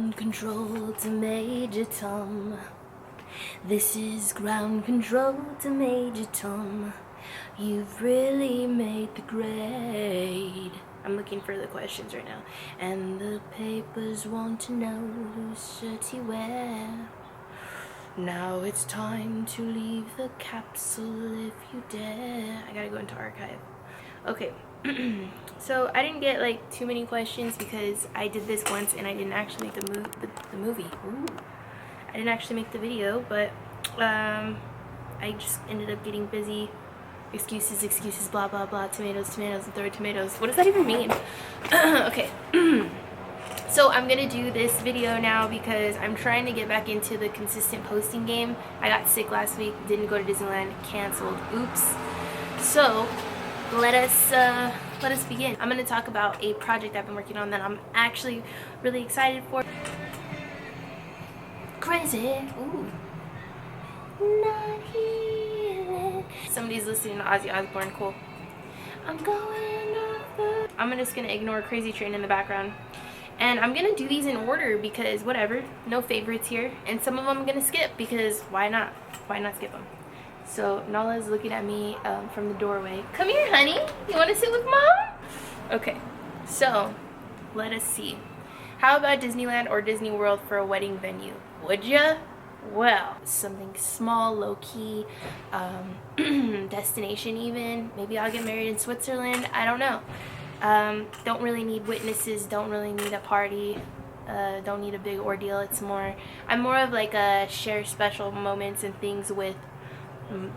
Ground control to Major Tom. This is ground control to Major Tom. You've really made the grade. I'm looking for the questions right now. And the papers want to know whose shirt he wear. Now it's time to leave the capsule if you dare. I gotta go into archive. Okay. So I didn't get like too many questions because I did this once and I didn't actually make the movie. Ooh. I didn't actually make the video, but I just ended up getting busy. Excuses, blah blah blah, tomatoes, and throw tomatoes. What does that even mean? Okay. So I'm gonna do this video now because I'm trying to get back into the consistent posting game. I got sick last week, didn't go to Disneyland, canceled. Oops. So let us begin. I'm gonna talk about a project I've been working on that I'm actually really excited for. Crazy. Ooh. Not here. Somebody's listening to Ozzy Osbourne. Cool. I'm going over. I'm just gonna ignore Crazy Train in the background. And I'm gonna do these in order because whatever, no favorites here. And some of them I'm gonna skip because why not? Why not skip them? So Nala's looking at me from the doorway. Come here, honey. You wanna sit with mom? Okay, so let us see. How about Disneyland or Disney World for a wedding venue? Would ya? Well, something small, low-key, destination even. Maybe I'll get married in Switzerland. I don't know. Don't really need witnesses, don't really need a party, don't need a big ordeal. I'm more of like a share special moments and things with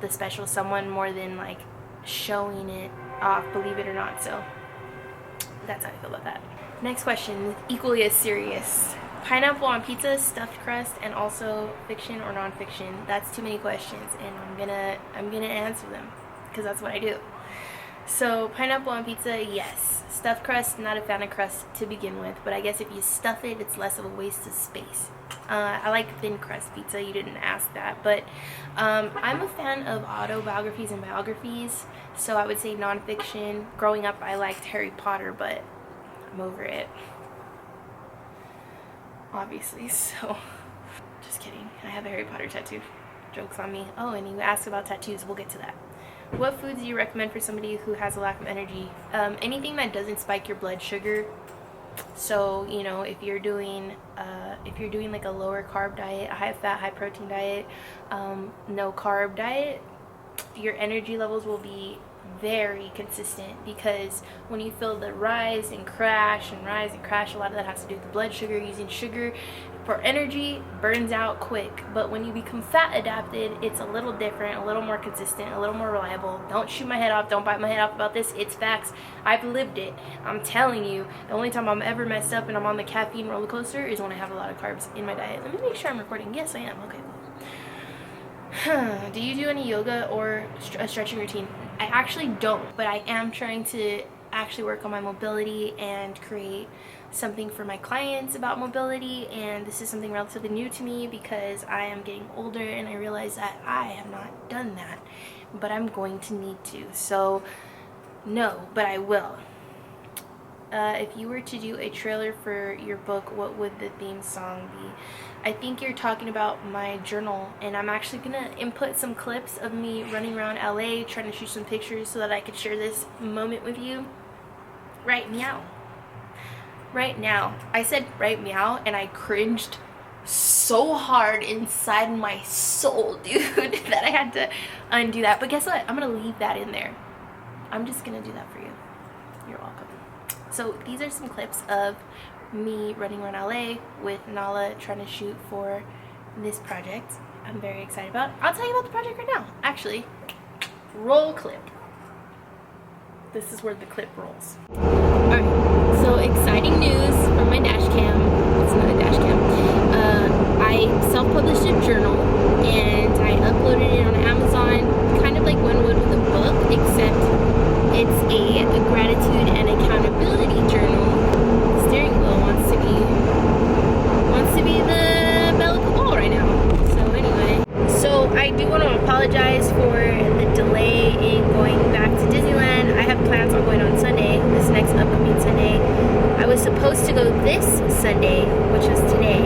the special someone more than like showing it off, believe it or not. So that's how I feel about that. Next question, equally as serious. Pineapple on pizza, stuffed crust, and also fiction or non-fiction. That's too many questions, and I'm gonna answer them because that's what I do. So pineapple on pizza, yes. Stuffed crust, not a fan of crust to begin with, but I guess if you stuff it, it's less of a waste of space. I like thin crust pizza. You didn't ask that, but I'm a fan of autobiographies and biographies, so I would say non-fiction. Growing up, I liked Harry Potter, but I'm over it, obviously. So just kidding. I have a Harry Potter tattoo. Joke's on me. Oh, and you asked about tattoos. We'll get to that. What foods do you recommend for somebody who has a lack of energy? Anything that doesn't spike your blood sugar. So, you know, if you're doing like a lower carb diet, a high fat, high protein diet, no carb diet, your energy levels will be very consistent, because when you feel the rise and crash, a lot of that has to do with the blood sugar. Using sugar for energy burns out quick, but when you become fat adapted, it's a little different, a little more consistent, a little more reliable. Don't shoot my head off, don't bite my head off about this. It's facts. I've lived it. I'm telling you, the only time I'm ever messed up and I'm on the caffeine roller coaster is when I have a lot of carbs in my diet. Let me make sure I'm recording. Yes, I am. Okay, cool. Do you do any yoga or a stretching routine? I actually don't, but I am trying to actually work on my mobility and create something for my clients about mobility. And this is something relatively new to me because I am getting older and I realize that I have not done that, but I'm going to need to. So no, but I will. If you were to do a trailer for your book, what would the theme song be? I think you're talking about my journal, and I'm actually gonna input some clips of me running around LA trying to shoot some pictures so that I could share this moment with you right meow. Right now. I said right meow and I cringed so hard inside my soul, dude, that I had to undo that. But guess what? I'm gonna leave that in there. I'm just gonna do that for you. You're welcome. So these are some clips of me running around LA with Nala trying to shoot for this project I'm very excited about. I'll tell you about the project right now. Actually, roll clip. This is where the clip rolls. Alright, so exciting news from my dash cam. It's not a dash cam. I self-published a journal and I uploaded it on Amazon, kind of like one would with a book, except it's a gratitude and accountability journal. The steering wheel wants to be the bell of the ball right now. So anyway, so I do want to apologize for the delay in going back to Disneyland. I have plans on going on Sunday, this next upcoming Sunday. I was supposed to go this Sunday, which is today,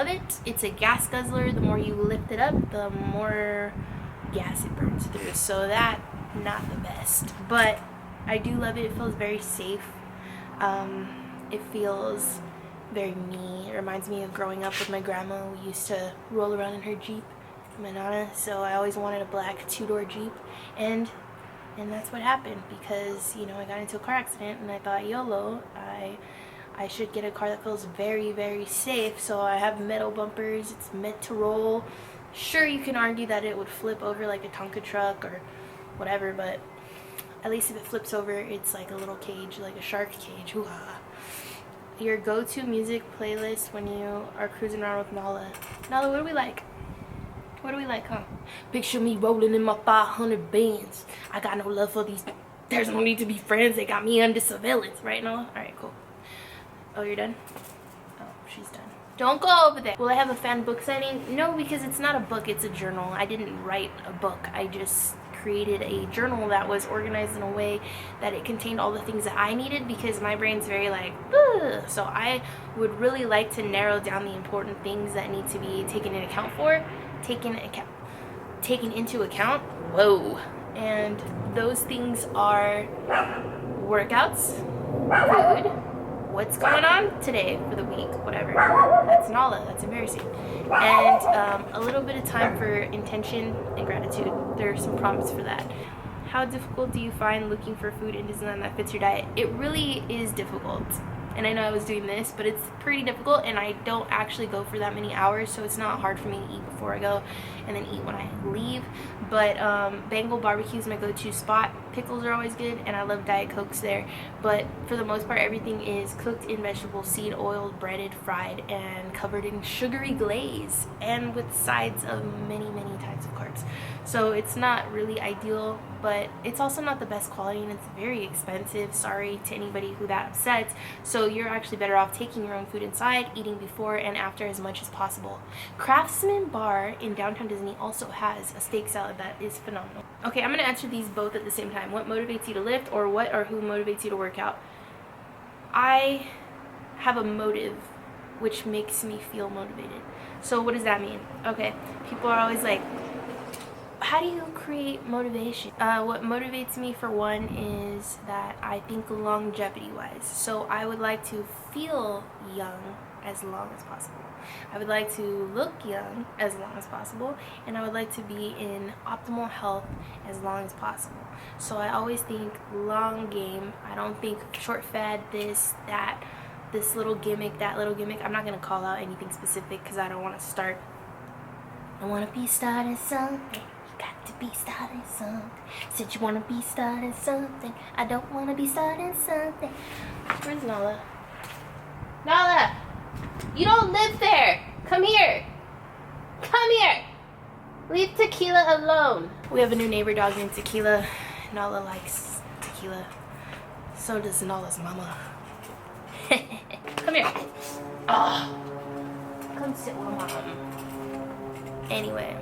love it. It's a gas guzzler. The more you lift it up, the more gas it burns through. So that, not the best. But I do love it. It feels very safe. It feels very me. It reminds me of growing up with my grandma. We used to roll around in her Jeep, my Nana. So I always wanted a black 2-door Jeep. And that's what happened, because, you know, I got into a car accident and I thought, YOLO, I should get a car that feels very, very safe. So I have metal bumpers. It's meant to roll. Sure, you can argue that it would flip over like a Tonka truck or whatever, but at least if it flips over, it's like a little cage, like a shark cage. Hoo-ha. Your go-to music playlist when you are cruising around with Nala. Nala, what do we like? What do we like, huh? Picture me rolling in my 500 bands. I got no love for these. There's no need to be friends. They got me under surveillance. Right, Nala? Alright, cool. Oh, you're done? Oh, she's done. Don't go over there. Will I have a fan book signing? No, because it's not a book. It's a journal. I didn't write a book. I just created a journal that was organized in a way that it contained all the things that I needed, because my brain's very like, ugh. So I would really like to narrow down the important things that need to be taken into account. Whoa. And those things are workouts, food, what's going on today for the week, whatever. That's Nala, that's embarrassing. And a little bit of time for intention and gratitude. There are some prompts for that. How difficult do you find looking for food in Disneyland that fits your diet? It really is difficult. And I know I was doing this, but it's pretty difficult, and I don't actually go for that many hours, so it's not hard for me to eat before I go and then eat when I leave. But Bengal barbecue is my go-to spot. Pickles are always good, and I love Diet Cokes there. But for the most part, everything is cooked in vegetable seed oil, breaded, fried, and covered in sugary glaze, and with sides of many, many types of carbs. So it's not really ideal, but it's also not the best quality, and it's very expensive. Sorry to anybody who that upsets. So you're actually better off taking your own food inside, eating before and after as much as possible. Craftsman Bar in downtown Disney also has a steak salad that is phenomenal. Okay, I'm gonna answer these both at the same time. What motivates you to lift, or what or who motivates you to work out? I have a motive which makes me feel motivated. So what does that mean? Okay, people are always like, how do you create motivation? What motivates me, for one, is that I think longevity wise. So I would like to feel young as long as possible. I would like to look young as long as possible, and I would like to be in optimal health as long as possible. So I always think long game. I don't think short fad, this, that, this little gimmick, that little gimmick. I'm not going to call out anything specific because I don't want to start. I want to be starting something. Got to be starting something. Said you want to be starting something. I don't want to be starting something. Where's Nala? Nala! You don't live there! Come here! Come here! Leave Tequila alone. We have a new neighbor dog named Tequila. Nala likes Tequila. So does Nala's mama. Come here. Oh. Come sit with mom. Anyway.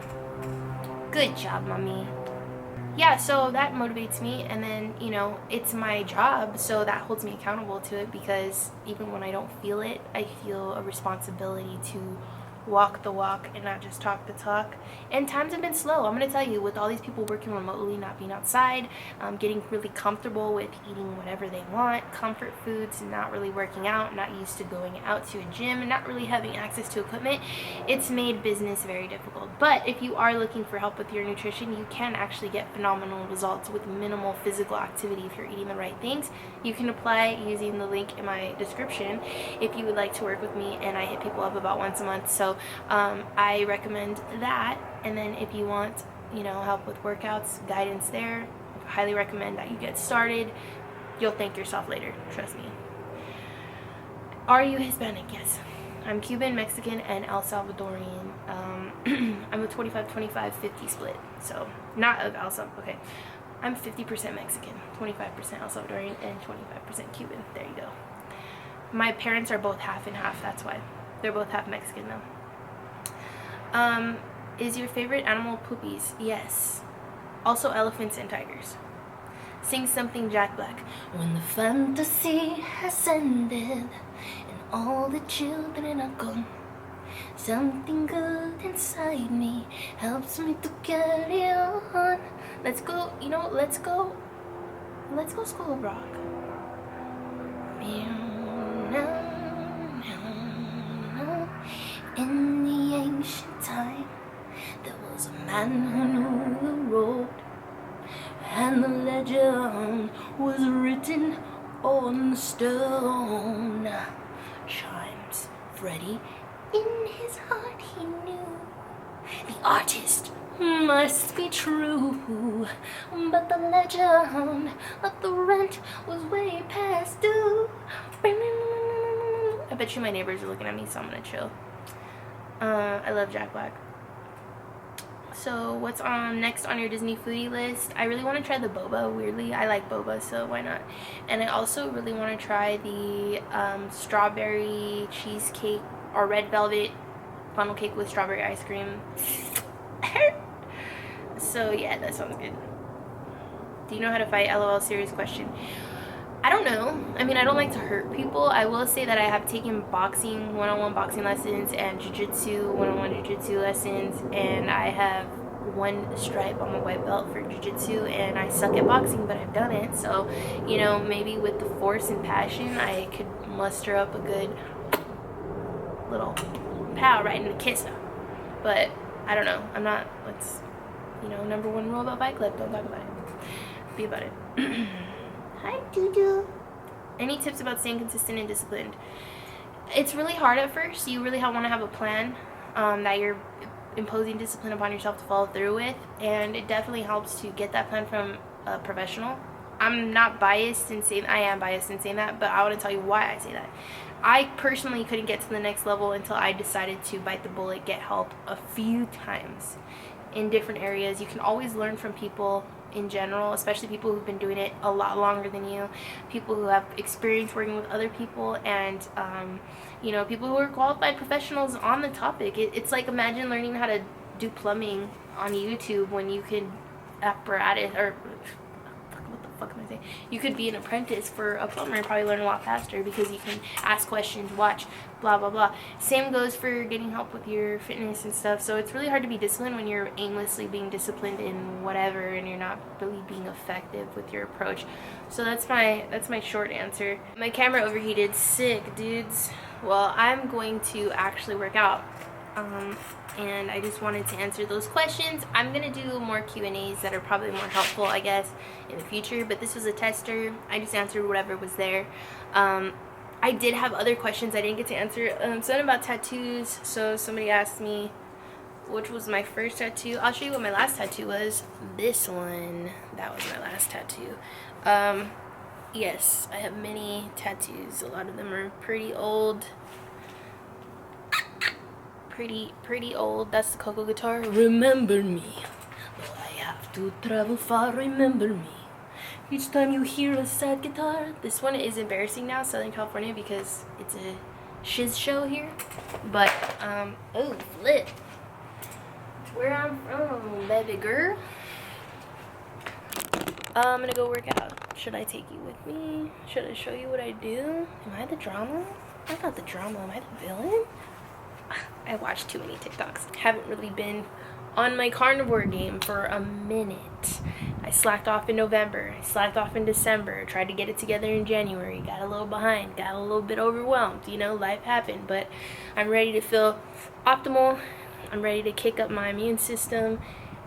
Good job, mommy. Yeah, so that motivates me, and then, you know, it's my job, so that holds me accountable to it, because even when I don't feel it, I feel a responsibility to walk the walk and not just talk the talk. And times have been slow. I'm gonna tell you, with all these people working remotely, not being outside, getting really comfortable with eating whatever they want, comfort foods, not really working out, not used to going out to a gym, and not really having access to equipment, it's made business very difficult. But if you are looking for help with your nutrition, you can actually get phenomenal results with minimal physical activity if you're eating the right things. You can apply using the link in my description if you would like to work with me, and I hit people up about once a month. So I recommend that. And then if you want, you know, help with workouts, guidance there, I highly recommend that you get started. You'll thank yourself later, trust me. Are you Hispanic? Yes. I'm Cuban, Mexican, and El Salvadorian. I'm a 25-25-50 split. So not of El Salvador. Okay. I'm 50% Mexican, 25% El Salvadorian, and 25% Cuban. There you go. My parents are both half and half, that's why. They're both half Mexican though. Is your favorite animal poopies? Yes. Also elephants and tigers. Sing something Jack Black. When the fantasy has ended and all the children are gone, Something good inside me helps me to carry on. Let's go, you know, let's go School of Rock. In the ancient time, there was a man who knew the road, and the legend was written on the stone. Chimes Freddy, in his heart he knew the artist must be true, but the legend of the rent was way past due. I bet you my neighbors are looking at me, so I'm gonna chill. I love Jack Black. So what's next on your Disney foodie list? I really want to try the boba. Weirdly, I like boba, so why not? And I also really want to try the strawberry cheesecake or red velvet funnel cake with strawberry ice cream. So yeah, that sounds good. Do you know how to fight? LOL, serious question. I don't know. I mean, I don't like to hurt people. I will say that I have taken boxing, one-on-one boxing lessons, and jiu-jitsu, one-on-one jiu-jitsu lessons, and I have 1 stripe on my white belt for jiu-jitsu, and I suck at boxing, but I've done it. So, you know, maybe with the force and passion, I could muster up a good little pow right in the kisser. But I don't know. I'm not, let's, you know, number 1 rule about Fight Club, don't talk about it. Be about it. Hi, Doo-Doo. Any tips about staying consistent and disciplined? It's really hard at first. You really want to have a plan that you're imposing discipline upon yourself to follow through with, and it definitely helps to get that plan from a professional. I'm not biased in saying, I am biased in saying that, but I want to tell you why I say that. I personally couldn't get to the next level until I decided to bite the bullet, get help a few times in different areas. You can always learn from people in general, especially people who've been doing it a lot longer than you, people who have experience working with other people, and you know, people who are qualified professionals on the topic. It's like, imagine learning how to do plumbing on YouTube when you could apparatus, or what the fuck am I saying? You could be an apprentice for a plumber and probably learn a lot faster because you can ask questions, watch, blah blah blah. Same goes for getting help with your fitness and stuff. So it's really hard to be disciplined when you're aimlessly being disciplined in whatever and you're not really being effective with your approach. So that's my short answer. My camera overheated. Sick, dudes. Well, I'm going to actually work out. And I just wanted to answer those questions. I'm gonna do more Q&As that are probably more helpful, I guess, in the future, but this was a tester. I just answered whatever was there. I did have other questions I didn't get to answer. Something about tattoos. So somebody asked me which was my first tattoo. I'll show you what my last tattoo was. This one. That was my last tattoo. Yes, I have many tattoos. A lot of them are pretty old. Pretty old. That's the Coco guitar. Remember me. Though I have to travel far, remember me. Each time you hear a sad guitar. This one is embarrassing now, Southern California, because it's a shiz show here. But, oh, flip. Where I'm from, baby girl. I'm gonna go work out. Should I take you with me? Should I show you what I do? Am I the drama? I'm not the drama. Am I the villain? I watched too many TikToks. Haven't really been on my carnivore game for a minute. I slacked off in November. I slacked off in December. Tried to get it together in January. Got a little behind. Got a little bit overwhelmed. You know, life happened. But I'm ready to feel optimal. I'm ready to kick up my immune system.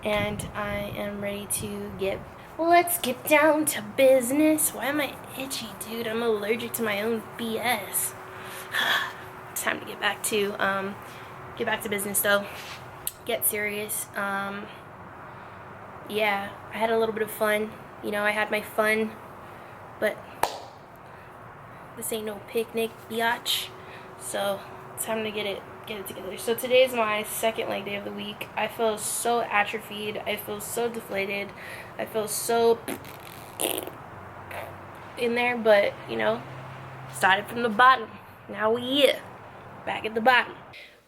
And I am ready to get... Let's get down to business. Why am I itchy, dude? I'm allergic to my own BS. It's time to get back to business though. Get serious. Yeah, I had a little bit of fun. You know, I had my fun, but this ain't no picnic, biatch. So it's time to get it together. So today is my second leg day of the week. I feel so atrophied. I feel so deflated. I feel so in there, but you know, started from the bottom. Now we here. Back at the bottom.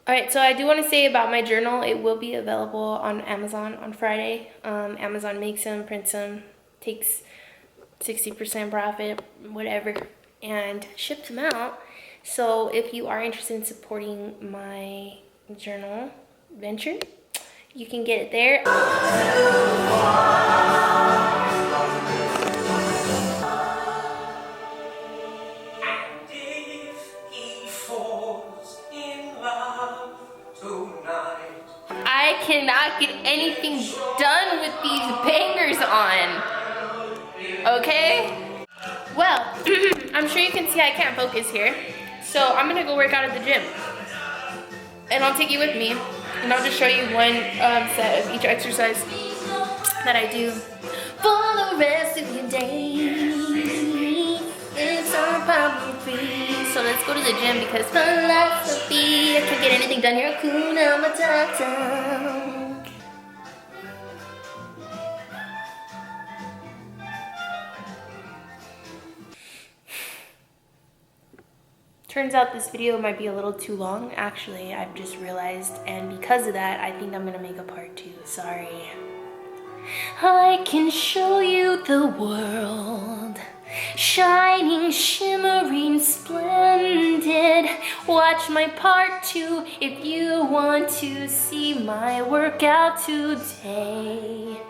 Alright, so I do want to say about my journal, it will be available on Amazon on Friday. Amazon makes them, prints them, takes 60% profit, whatever, and ships them out. So if you are interested in supporting my journal venture. You can get it there. I cannot get anything done with these bangers on. Okay? Well, I'm sure you can see I can't focus here. So I'm gonna go work out at the gym. And I'll take you with me. And I'll just show you one set of each exercise that I do for the rest of your day. It's all problem free. So let's go to the gym because philosophy. I can't get anything done here. Hakuna Matata. Turns out this video might be a little too long. Actually, I've just realized, and because of that, I think I'm gonna make a part 2. Sorry. I can show you the world, shining, shimmering, splendid. Watch my part 2 if you want to see my workout today.